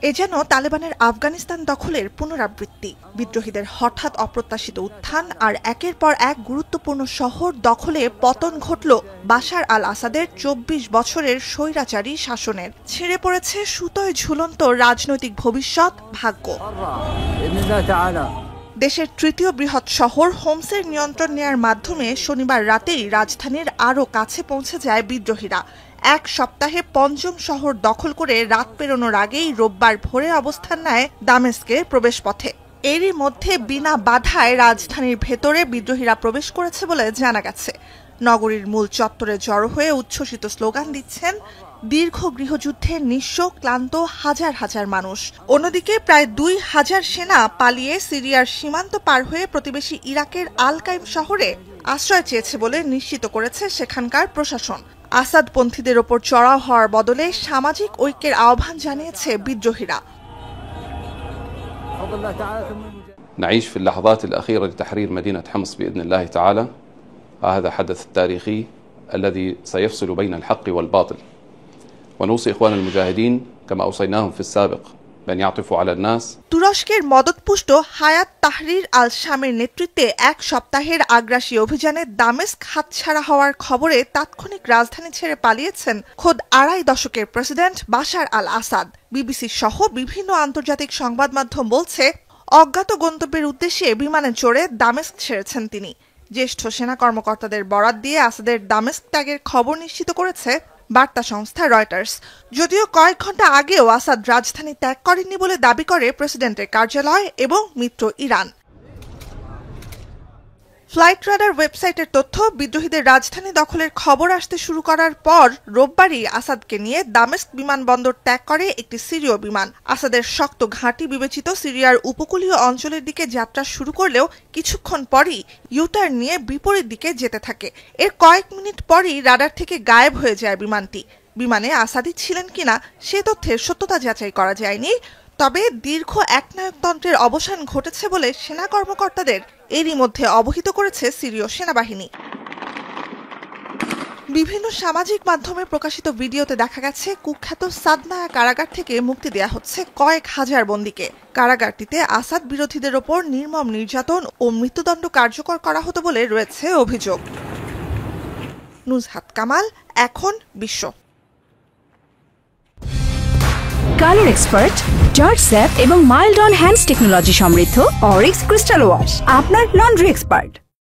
এ যেন তালেবানের আফগানিস্তান দখলের পুনরাবৃত্তি। বিদ্রোহীদের হঠাৎ অপ্রত্যাশিত উত্থান আর একের পর এক গুরুত্বপূর্ণ শহর দখলে পতন ঘটল বাশার আল আসাদের ২৪ বছরের স্বৈরাচারী শাসনের। ছিঁড়ে পড়েছে সুতোয় ঝুলন্ত রাজনৈতিক ভবিষ্যৎ, ভাগ্য। দেশের তৃতীয় বৃহৎ শহর হোমসের নিয়ন্ত্রণ নেয়ার মাধ্যমে শনিবার রাতেই রাজধানীর আরও কাছে পৌঁছে যায় বিদ্রোহীরা। এক সপ্তাহে পঞ্চম শহর দখল করে রাত পেরোনোর আগেই রোববার ভোরে অবস্থান নেয় দামেস্কের প্রবেশপথে। এরই মধ্যে বিনা বাধায় রাজধানীর ভেতরে বিদ্রোহীরা প্রবেশ করেছে বলে জানা গেছে। নগরীর মূল চত্বরে জড়ো হয়ে উচ্ছ্বসিত স্লোগান দিচ্ছেন দীর্ঘ গৃহযুদ্ধের নিঃস্ব ক্লান্ত হাজার হাজার মানুষ। অন্যদিকে প্রায় ২,০০০ সেনা পালিয়ে সিরিয়ার সীমান্ত পার হয়ে প্রতিবেশী ইরাকের আল কাইম শহরে আশ্রয় চেয়েছে বলে নিশ্চিত করেছে সেখানকার প্রশাসন। আসাদপন্থীদের ওপর চড়াও হওয়ার বদলে সামাজিক ঐক্যের আহ্বান জানিয়েছে বিদ্রোহীরা। نعيش في اللحظات الأخيرة لتحرير مدينة حمص بإذن الله تعالى. هذا حدث تاريخي الذي سيفصل بين الحق والباطل. ونوصي إخوان المجاهدين كما أوصيناهم في السابق بأن يعطفوا على الناس. তুরস্কের মদতপুষ্ট হায়াত তাহরির আল শামের নেতৃত্বে এক সপ্তাহের আগ্রাসী অভিযানে দামেস্ক হাতছাড়া হওয়ার খবরে তাৎক্ষণিক রাজধানী ছেড়ে পালিয়েছেন খোদ আড়াই দশকের প্রেসিডেন্ট বাশার আল আসাদ। বিবিসি সহ বিভিন্ন আন্তর্জাতিক সংবাদ মাধ্যম বলছে অজ্ঞাত গন্তব্যের উদ্দেশ্যে বিমানে চড়ে দামেস্ক ছেড়েছেন তিনি। জ্যেষ্ঠ সেনা কর্মকর্তাদের বরাত দিয়ে আসাদের দামেস্ক ত্যাগের খবর নিশ্চিত করেছে বার্তা সংস্থা রয়টার্স। যদিও কয়েক ঘন্টা আগেও আসাদ রাজধানী ত্যাগ করেননি বলে দাবি করে প্রেসিডেন্টের কার্যালয় এবং মিত্র ইরান। ফ্লাইট রাডার ওয়েবসাইটের তথ্য, বিদ্রোহীদের রাজধানী দখলের খবর আসতে শুরু করার পর রোববারই আসাদকে নিয়ে দামেস্ক বিমানবন্দর ত্যাগ করে একটি সিরীয় বিমান। আসাদের শক্ত ঘাঁটি বিবেচিত সিরিয়ার উপকূলীয় অঞ্চলের দিকে যাত্রা শুরু করলেও কিছুক্ষণ পরই ইউটার্ন নিয়ে বিপরীত দিকে যেতে থাকে। এর কয়েক মিনিট পরই রাডার থেকে গায়েব হয়ে যায় বিমানটি। বিমানে আসাদই ছিলেন কিনা সে তথ্যের সত্যতা যাচাই করা যায়নি। তবে দীর্ঘ একনায়কতন্ত্রের অবসান ঘটেছে বলে সেনা কর্মকর্তাদের এরই মধ্যে অবহিত করেছে সিরীয় সেনাবাহিনী। বিভিন্ন সামাজিক মাধ্যমে প্রকাশিত ভিডিওতে দেখা গেছে কুখ্যাত সাদনায়া কারাগার থেকে মুক্তি দেয়া হচ্ছে কয়েক হাজার বন্দীকে। কারাগারটিতে আসাদ বিরোধীদের ওপর নির্মম নির্যাতন ও মৃত্যুদণ্ড কার্যকর করা হতো বলে রয়েছে অভিযোগ। নুজহাত কামাল, এখন বিশ্ব। কালার এক্সপার্ট, জর্জ স্যাপ এবং মাইল্ড অন হ্যান্ডস টেকনোলজি সমৃদ্ধ অরিক্স ক্রিস্টাল ওয়াশ আপনার লন্ড্রি এক্সপার্ট।